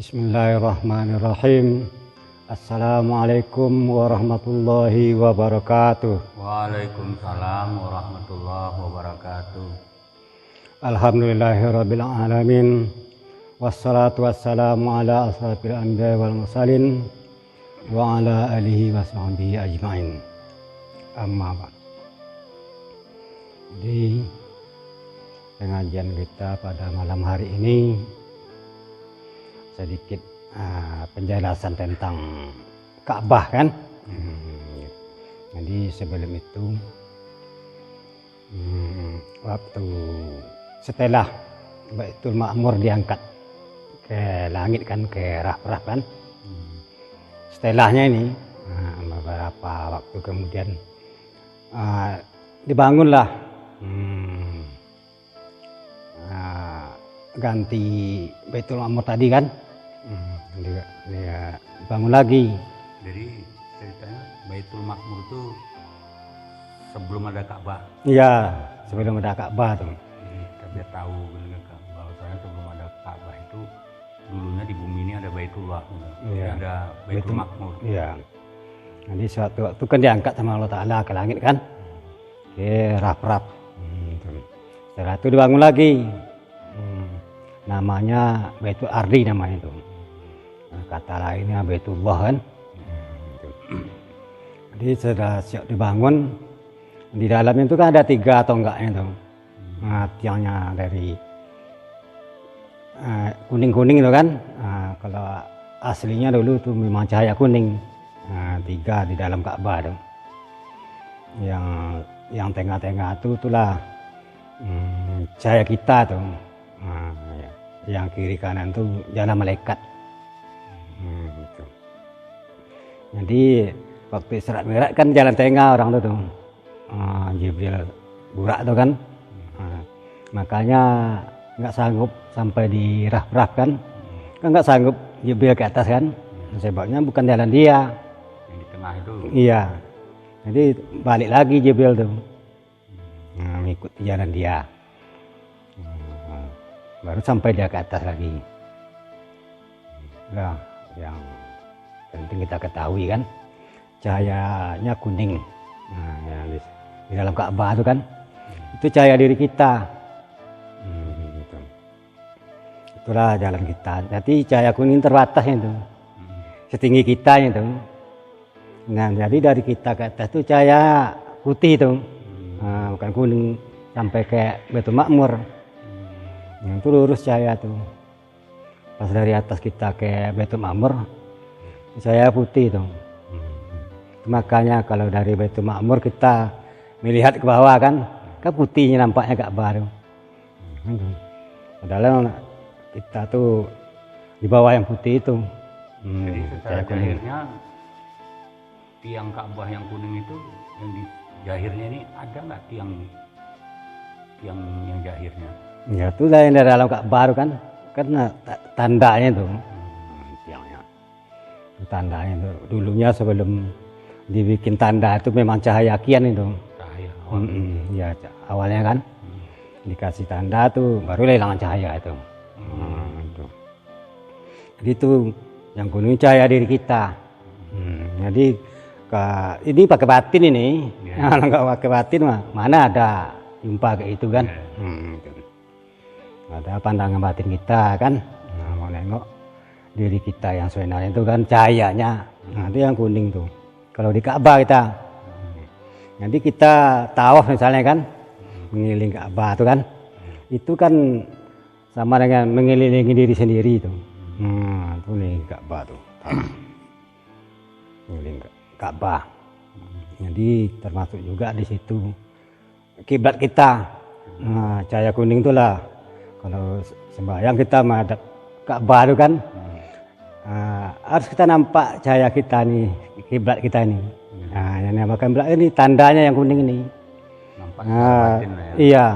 Bismillahirrahmanirrahim. Assalamualaikum warahmatullahi wabarakatuh. Waalaikumsalam warahmatullahi wabarakatuh. Alhamdulillahirabbil alamin. Wassalatu wassalamu ala asrafil anbiya'i wal mursalin wa ala alihi washabbihi ajmain. Amma ba'd. Jadi pengajian kita pada malam hari ini sedikit penjelasan tentang Ka'bah kan. Jadi sebelum itu waktu setelah Baitul Ma'mur diangkat ke langit kan, ke Raf-Raf kan, setelahnya ini beberapa waktu kemudian dibangunlah ganti Baitul Ma'mur tadi kan. Dia bangun lagi. Jadi ceritanya Baitul Ma'mur itu sebelum ada Ka'bah. Iya, sebelum ada Ka'bah tuh. Jadi kita biar tahu bahwasanya sebelum ada Ka'bah itu dulunya di bumi ini ada Baitullah, Iya. ada Baitul Ma'mur. Iya. Jadi suatu waktu kan diangkat sama Allah Ta'ala ke langit kan, ke Raf-Raf. Setelah itu dibangun lagi. Namanya Baitul Ardi namanya itu. Kata lainnya Baitullah kan. Jadi sudah siap dibangun. Di dalamnya itu kan ada 3 tonggaknya itu. Tiangnya dari kuning-kuning itu kan. Kalau aslinya dulu itu memang cahaya kuning. 3 di dalam Ka'bah itu. Yang tengah-tengah itu itulah cahaya kita tuh. Yang kiri kanan tuh jalan malaikat. Gitu. Jadi waktu Isra Mi'raj kan jalan tengah orang tuh. Jibril burak tuh kan. Makanya nggak sanggup sampai di Raf-Raf kan. Nggak sanggup Jibril ke atas kan. Sebabnya bukan jalan dia. Yang di tengah itu. Iya. Jadi balik lagi Jibril tuh. Mengikuti jalan dia. Baru sampai dia ke atas lagi. Nah, yang penting kita ketahui kan, cahayanya kuning. Nah, yang di dalam Ka'bah itu kan, itu cahaya diri kita. Gitu. Itulah jalan kita. Jadi cahaya kuning terbatas itu, setinggi kita itu. Nah, jadi dari kita ke atas itu cahaya putih itu, bukan kuning sampai ke Baitul Ma'mur. Itu lurus cahaya tuh. Pas dari atas kita ke Baitul Ma'mur, cahaya putih tuh. Makanya kalau dari Baitul Ma'mur kita melihat ke bawah kan putihnya nampaknya Ka'bah tuh. Padahal kita tuh di bawah yang putih itu. Jadi secara jahirnya tiang Ka'bah yang kuning itu, yang di jahirnya ini ada nggak tiang yang jahirnya? Ya itu lah yang dari dalam Ka'bah kan, karena tandanya itu, tiangnya, tandanya itu dulunya sebelum dibikin tanda itu memang cahaya kian itu. Cahaya. Ya awalnya kan dikasih tanda tuh baru hilang cahaya itu. Itu. Jadi itu yang kuning cahaya diri kita. Jadi ini pakai batin ini, kalau nggak pakai batin mah mana ada jumpa kayak itu kan. Ada pandangan batin kita kan, mau nengok diri kita yang sebenarnya itu kan cahayanya, itu yang kuning tuh. Kalau di Ka'bah kita, nanti kita tawaf misalnya kan, mengelilingi Ka'bah itu kan, itu kan sama dengan mengelilingi diri sendiri itu. Itu nih Ka'bah tuh, mengelilingi Ka'bah. Jadi termasuk juga di situ kiblat kita. Cahaya kuning itulah. Kalau sembahyang kita menghadap Ka'bah itu kan, harus kita nampak cahaya kita nih, kiblat kita ini. Yang namakan kiblat ini tandanya yang kuning ini. Nampak batin ya. Iya,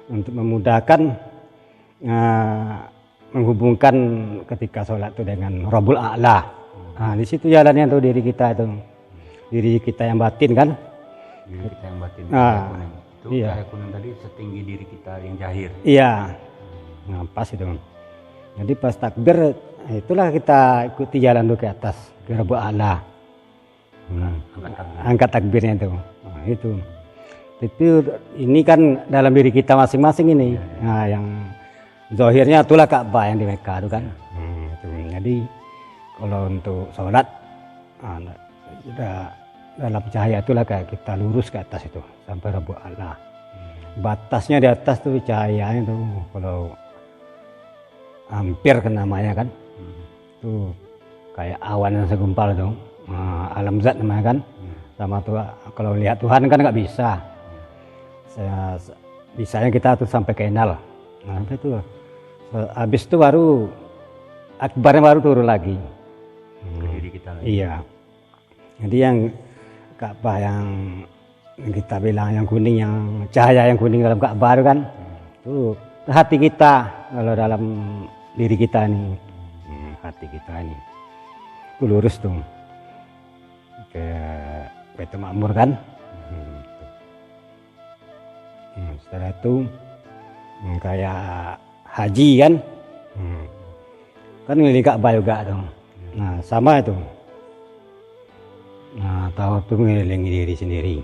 untuk memudahkan menghubungkan ketika sholat itu dengan Rabbul A'la. Di situ jalannya tuh diri kita itu, diri kita yang batin kan. Diri kita yang batin. Kuning. Itu Iya. cahaya kuning tadi setinggi diri kita yang jahir. Iya. Nah, pas itu. Jadi pas takbir itulah kita ikuti jalan dulu ke atas ke Rabu Allah. Angkat takbirnya itu. Nah, itu. Tapi ini kan dalam diri kita masing-masing ini. Nah, yang zahirnya itulah Ka'bah yang di Mekah itu kan. Itu. Jadi kalau untuk sholat dalam cahaya itulah kayak kita lurus ke atas itu sampai Rabu Allah. Batasnya di atas tuh cahayanya tuh kalau hampir ke namanya kan. Tuh kayak awan yang segumpal tuh. Alam zat namanya kan. Sama tuh kalau lihat Tuhan kan nggak bisa. Bisanya kita tuh sampai ke enal. Nah itu habis itu baru akbarnya baru turun lagi. Diri kita lagi. Iya. Jadi yang Ka'bah yang kita bilang yang kuning, yang cahaya yang kuning dalam Ka'bah itu kan, itu hati kita kalau dalam diri kita nih, hati kita ini, itu lurus tuh ke Baitul Ma'mur kan. Setelah itu kayak haji kan, kan ngeliling Ka'bah juga tuh. Nah sama itu. Nah tahu tuh ngelilingi diri sendiri.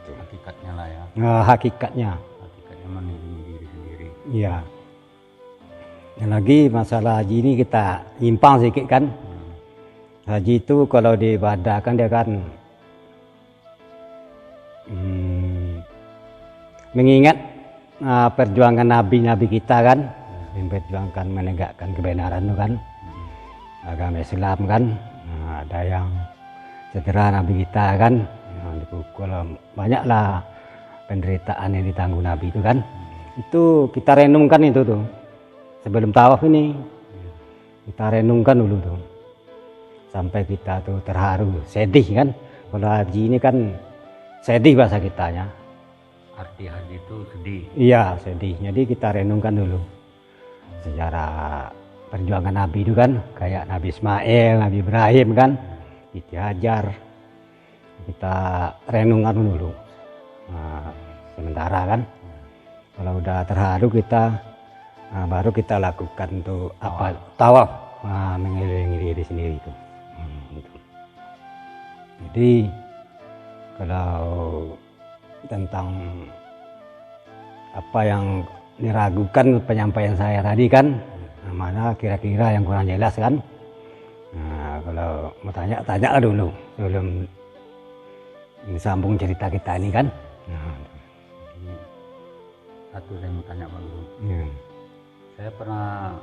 Hakikatnya lah ya. Nah, hakikatnya mengelilingi diri sendiri. Iya. Dan lagi masalah haji ini kita nyimpang sedikit kan. Haji itu kalau diibadahkan dia kan mengingat perjuangan nabi-nabi kita kan, memperjuangkan menegakkan kebenaran itu kan, agama Islam kan. Nah, ada yang cedera nabi kita kan, dipukul, banyaklah penderitaan yang ditanggung nabi itu kan. Itu kita renungkan itu tuh sebelum tawaf ini, kita renungkan dulu tuh sampai kita tuh terharu, sedih kan. Kalau haji ini kan sedih bahasa kitanya. Arti haji itu sedih. Iya sedih. Jadi kita renungkan dulu sejarah perjuangan Nabi itu kan, kayak Nabi Ismail, Nabi Ibrahim kan, diajar. Kita renungkan dulu. Nah, sementara kan, kalau udah terharu kita, baru kita lakukan untuk apa? Tawaf, mengelilingi diri sendiri itu. Gitu. Jadi kalau tentang apa yang diragukan penyampaian saya tadi kan, mana kira-kira yang kurang jelas kan. Nah, kalau mau tanya dulu sebelum disambung cerita kita ini kan. Nah, satu saya mau tanya Bang. ya. Saya pernah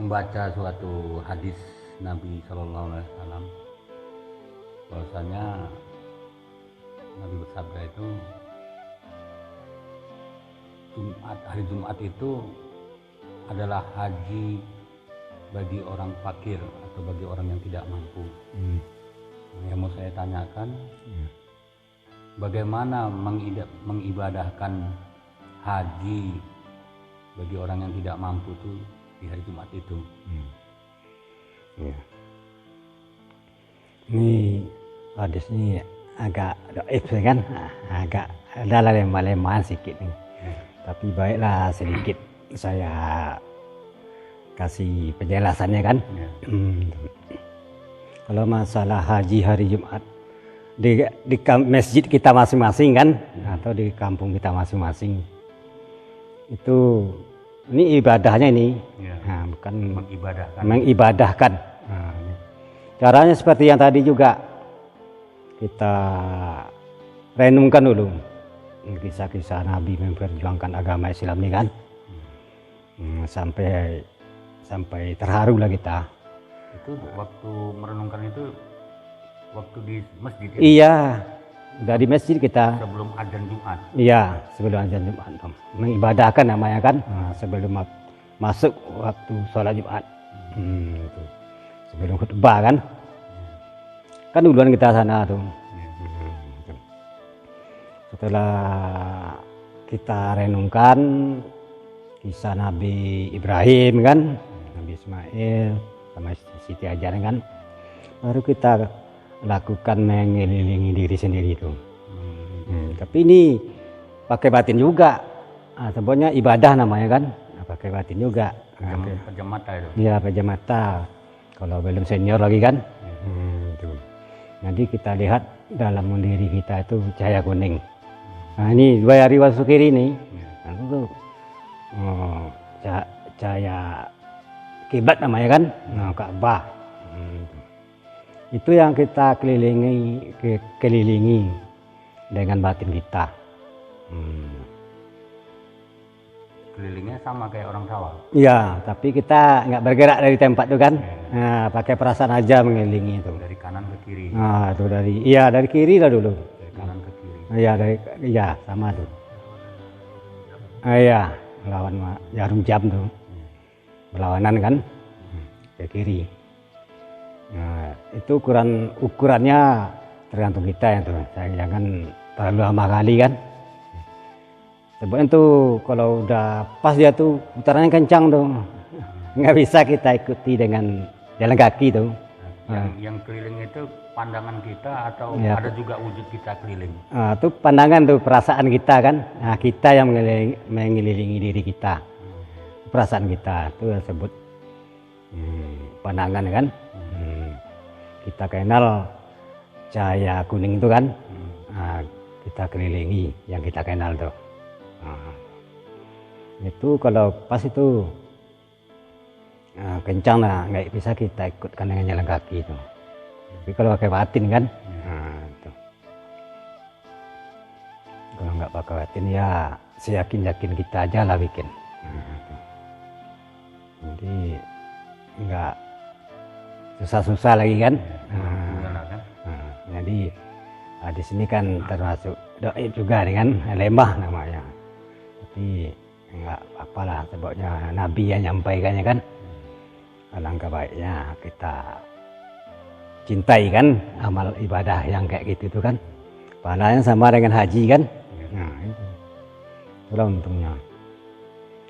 membaca suatu hadis Nabi Shallallahu Alaihi Wasallam bahwasanya Nabi bersabda itu hari Jumat itu adalah haji bagi orang fakir atau bagi orang yang tidak mampu. Yang mau saya tanyakan, bagaimana mengibadahkan haji bagi orang yang tidak mampu itu di hari Jumat itu? Ya. Ini hadis ini agak doif kan, agak ada lemah-lemahan sedikit nih. Tapi baiklah sedikit saya kasih penjelasannya kan. Kalau masalah haji hari Jumat di masjid kita masing-masing kan, atau di kampung kita masing-masing, itu ini ibadahnya ini, nah, bukan mengibadahkan. Nah, caranya seperti yang tadi juga kita renungkan dulu kisah-kisah Nabi memperjuangkan agama Islam ini kan, sampai terharu lah kita. Itu waktu merenungkan itu waktu di masjid. Iya, udah di masjid kita. Sebelum adzan Jumat. Iya, sebelum adzan Jumat. Mengibadahkan namanya kan, sebelum masuk waktu sholat Jumat. Itu. Sebelum khutbah kan. Kan duluan kita sana tuh. Setelah kita renungkan kisah Nabi Ibrahim kan, Nabi Ismail sama Siti Hajar kan, baru kita lakukan mengelilingi diri sendiri itu. Tapi ini pakai batin juga, sebenarnya ibadah namanya kan, pakai batin juga. Pejam mata itu. Iya, pejam mata. Kalau belum senior lagi kan. Itu. Jadi kita lihat dalam diri kita itu cahaya kuning. Nah ini dua hari wasu kiri nih. Nah, itu cahaya kiblat namanya kan. Nah, Ka'bah. Itu yang kita kelilingi dengan batin kita. Kelilingnya sama kayak orang sawah. Iya, tapi kita nggak bergerak dari tempat itu kan. Nah, pakai perasaan aja mengelilingi itu. Dari kanan ke kiri. Nah, itu dari kiri lah dulu. Dari kanan ke kiri. Iya sama tuh. Iya, lawan jarum jam tuh. Berlawanan kan ke kiri. Nah, itu ukurannya tergantung kita ya tuh. Jangan terlalu lama kali kan. Sebabnya tuh kalau udah pas dia tuh putarannya kencang tuh, nggak bisa kita ikuti dengan jalan kaki tuh. Yang keliling itu pandangan kita atau Ya, ada juga wujud kita keliling? Itu pandangan tuh, perasaan kita kan. Nah, kita yang mengelilingi diri kita, perasaan kita itu disebut pandangan kan. Kita kenal cahaya kuning itu kan. Nah, kita kelilingi yang kita kenal tuh. Nah, itu kalau pas itu kencang lah, nggak bisa kita ikutkan dengan jalan kaki itu. Tapi kalau pakai batin kan, nah, itu. Kalau nggak pakai batin ya seyakin-yakin kita aja lah bikin. Nah, itu. Jadi nggak susah-susah lagi kan. Jadi di sini kan termasuk doa juga dengan lemah namanya. Tapi enggak apalah, sebabnya Nabi yang nyampaikannya kan. Alangkah baiknya kita cintai kan amal ibadah yang kayak gitu tuh kan. Pahalanya sama dengan haji kan. Nah itu. Itulah untungnya.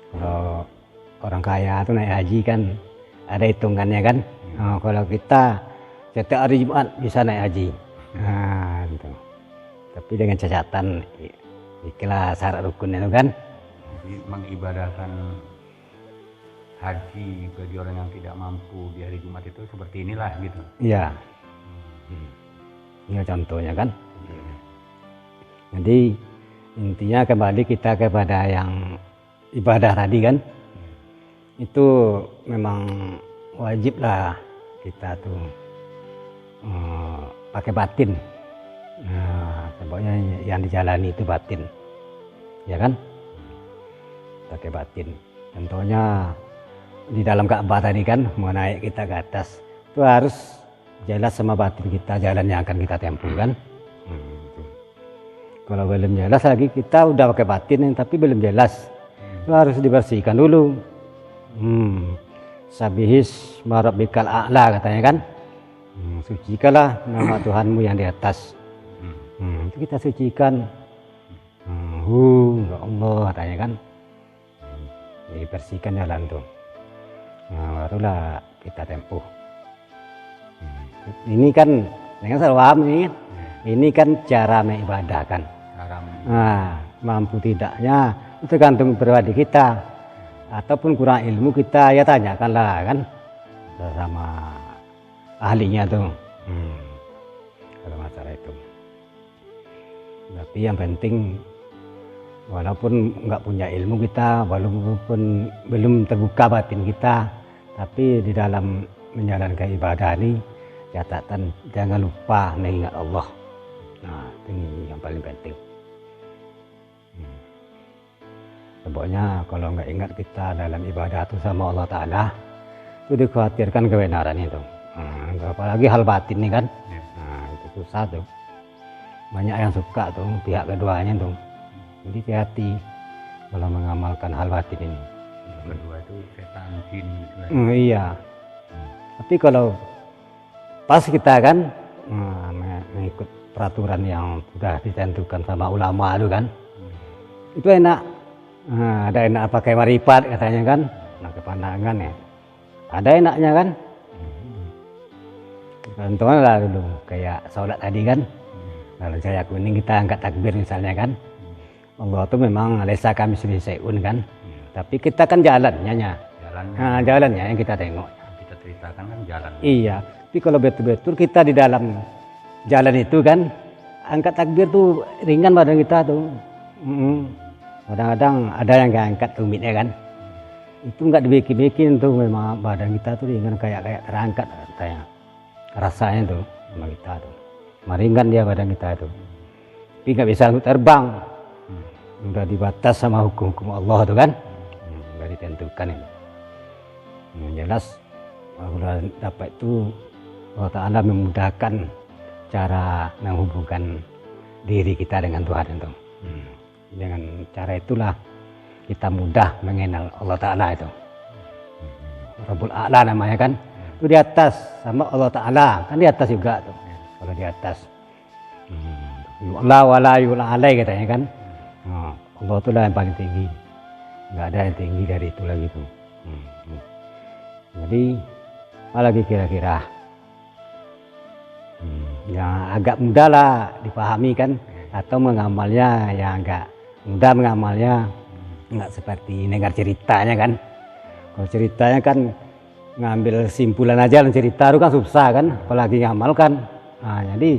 Kalau orang kaya tuh naik haji kan ada hitungannya kan. Nah, kalau kita setiap hari Jumat bisa naik haji. Nah gitu. Tapi dengan catatan ikhlas syarat rukunnya itu kan. Jadi mengibadahkan haji bagi orang yang tidak mampu di hari Jumat itu seperti inilah gitu. Iya. Ini contohnya kan. Jadi intinya kembali kita kepada yang ibadah tadi kan. Itu memang wajib lah kita tuh pakai batin. Nah, sebabnya yang dijalani itu batin. Ya kan? Pakai batin. Contohnya di dalam Ka'bah tadi kan, mau naik kita ke atas itu harus jelas sama batin kita jalan yang akan kita tempuh kan. Kalau belum jelas lagi kita udah pakai batin tapi belum jelas, itu harus dibersihkan dulu. Sabihis marabbikal a'la katanya kan. Sucikanlah nama Tuhanmu yang di atas. Itu kita sucikan. Ya Allah katanya kan. Dibersihkan jalan tuh. Nah, barulah kita tempuh. Ini kan dengan salawam ini kan cara beribadah kan. Nah, mampu tidaknya itu tergantung pribadi kita. Ataupun kurang ilmu kita ya tanyakanlah kan sama ahlinya tuh. Kalau masalah itu. Tapi yang penting walaupun nggak punya ilmu kita, walaupun belum terbuka batin kita, tapi di dalam menjalankan ibadah ini catatan jangan lupa mengingat Allah. Nah, ini yang paling penting. Sebabnya kalau nggak ingat kita dalam ibadah itu sama Allah Ta'ala, itu dikhawatirkan kebenaran itu. Apalagi hal batin ini kan. Nah, itu susah tuh. Banyak yang suka tuh pihak keduanya tuh. Jadi hati-hati kalau mengamalkan hal batin ini. Kedua itu setan jin gitu. Iya. Tapi kalau pas kita kan mengikut peraturan yang sudah ditentukan sama ulama itu kan, itu enak. Ada enak pakai maripat katanya kan, pakai pandangan ya. Ada enaknya kan. Contohnya lah dulu kayak sholat tadi kan. Kalau cahaya kuning kita angkat takbir misalnya kan. Allah itu memang lesa kami syai'un kan. Tapi kita kan jalannya. Jalannya Jalannya yang kita tengok. kita ceritakan kan jalan. Iya. Tapi kalau betul-betul kita di dalam jalan itu kan, angkat takbir tuh ringan badan kita tuh. Kadang-kadang ada yang nggak angkat tumitnya kan. Itu nggak dibikin-bikin tuh, memang badan kita tuh ringan kayak terangkat katanya. Rasanya tuh sama kita tuh. Ringan dia badan kita itu. Tapi nggak bisa untuk terbang. Udah dibatas sama hukum-hukum Allah tuh kan. Udah ditentukan itu. Yang jelas kalau dapat itu Allah Ta'ala memudahkan cara menghubungkan diri kita dengan Tuhan itu. Dengan cara itulah kita mudah mengenal Allah Ta'ala itu. Rabbul A'la namanya kan. Itu di atas sama Allah Ta'ala. Kan di atas juga tuh. Kalau di atas. Yu'la wa la yu'la alai katanya kan. Allah itu lah yang paling tinggi. Nggak ada yang tinggi dari itu lagi tuh. Jadi apalagi kira-kira yang agak mudah lah dipahami kan, atau mengamalnya yang agak mudah mengamalnya, nggak seperti dengar ceritanya kan. Kalau ceritanya kan ngambil simpulan aja dan cerita itu kan susah kan, apalagi ngamalkan. Jadi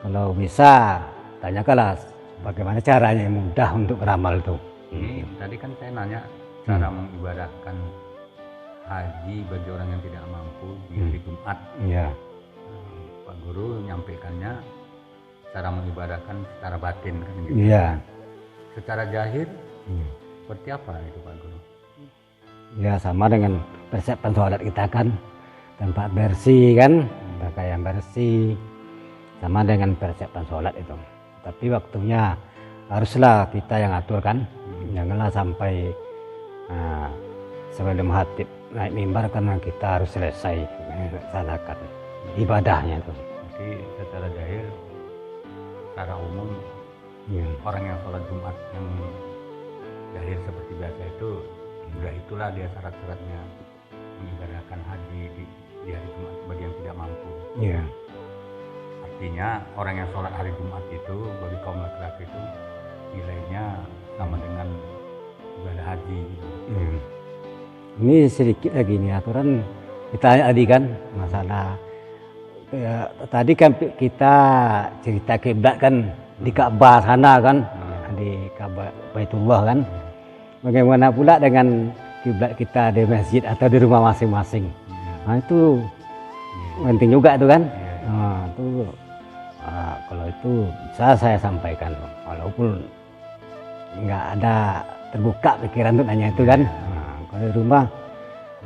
kalau bisa tanyakanlah bagaimana caranya yang mudah untuk beramal itu. Ini tadi kan saya nanya cara mengibadahkan haji bagi orang yang tidak mampu di hari Jumat. Iya. Pak Guru menyampaikannya cara mengibadahkan secara batin kan gitu. Iya. Secara zahir seperti apa itu Pak Guru? Ya sama dengan persiapan sholat kita kan, tempat bersih kan, pakaian bersih, sama dengan persiapan sholat itu. Tapi waktunya haruslah kita yang atur kan, janganlah sampai sebelum khatib naik mimbar karena kita harus selesai melaksanakan ibadahnya itu. Jadi secara zahir, secara umum orang yang sholat Jumat yang zahir seperti biasa itu sudah itulah dia syarat-syaratnya mengibadahkan haji di hari Jumat bagi yang tidak mampu. Iya. Artinya orang yang sholat hari Jumat itu bagi kaum laki-laki itu nilainya sama dengan ibadah haji. Ini sedikit lagi nih aturan kita tadi kan masalah tadi kan kita cerita kiblat kan di Ka'bah sana kan, di Ka'bah Baitullah kan. Bagaimana pula dengan kiblat kita di masjid atau di rumah masing-masing? Itu penting juga itu kan. Kalau itu bisa saya sampaikan, walaupun nggak ada terbuka pikiran untuk nanya itu kan. Kalau di rumah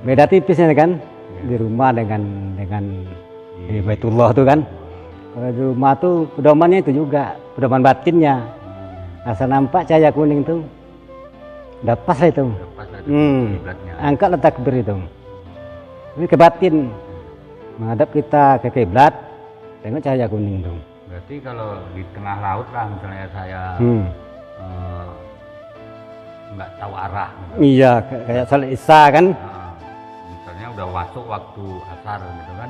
beda tipisnya kan, di rumah dengan di Baitullah itu kan. Kalau di rumah tuh pedomannya itu juga, pedoman batinnya. Asal nampak cahaya kuning tuh, udah pas lah itu. Angkatlah takbir itu. Ini ke batin, menghadap kita ke kiblat, tengok cahaya kuning tuh. Berarti kalau di tengah laut lah misalnya saya nggak tahu arah gitu. Iya, kayak salat Isya kan. Misalnya udah masuk waktu asar gitu kan.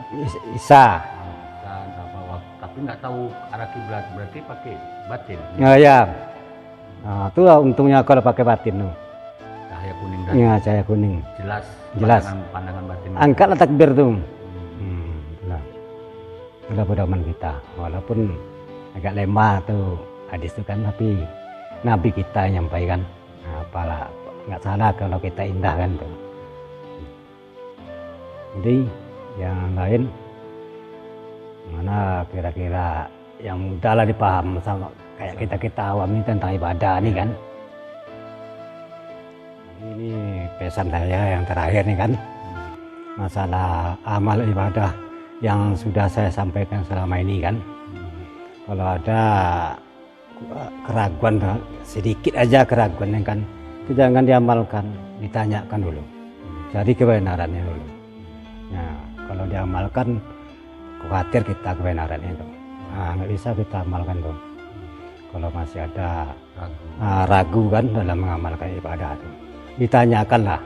Isya. Tapi nggak tahu arah kiblat, berarti pakai batin. Ya. Itu untungnya kalau pakai batin tuh. Cahaya kuning dan cahaya kuning. Jelas. Pandangan batin. Angkatlah takbir tuh. Itulah pedoman kita. Walaupun agak lemah tuh hadis itu kan, tapi Nabi kita yang nyampaikan. Apalah nggak salah kalau kita indahkan tuh. Jadi yang lain mana kira-kira yang mudah lah dipaham sama kayak kita awam ini tentang ibadah nih kan. Ini pesan saya yang terakhir nih kan, masalah amal ibadah yang sudah saya sampaikan selama ini kan. Kalau ada keraguan sedikit aja keraguan kan, itu jangan diamalkan, ditanyakan dulu, cari kebenarannya dulu. Nah, kalau diamalkan khawatir kita kebenarannya itu, nggak bisa kita amalkan tuh. Kalau masih ada ragu kan dalam mengamalkan ibadah itu, ditanyakan lah.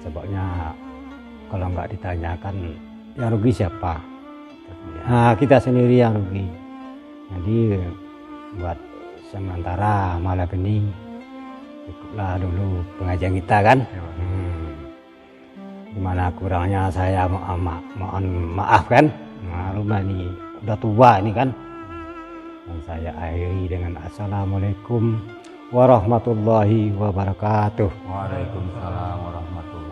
Sebabnya kalau nggak ditanyakan, yang rugi siapa? Kita sendiri yang rugi. Jadi buat sementara malam ini cukuplah dulu pengajian kita kan. Ya, Pak. Gimana kurangnya saya mohon maaf kan. Rumah ini udah tua ini kan. Dan saya akhiri dengan assalamualaikum warahmatullahi wabarakatuh. Waalaikumsalam warahmatullahi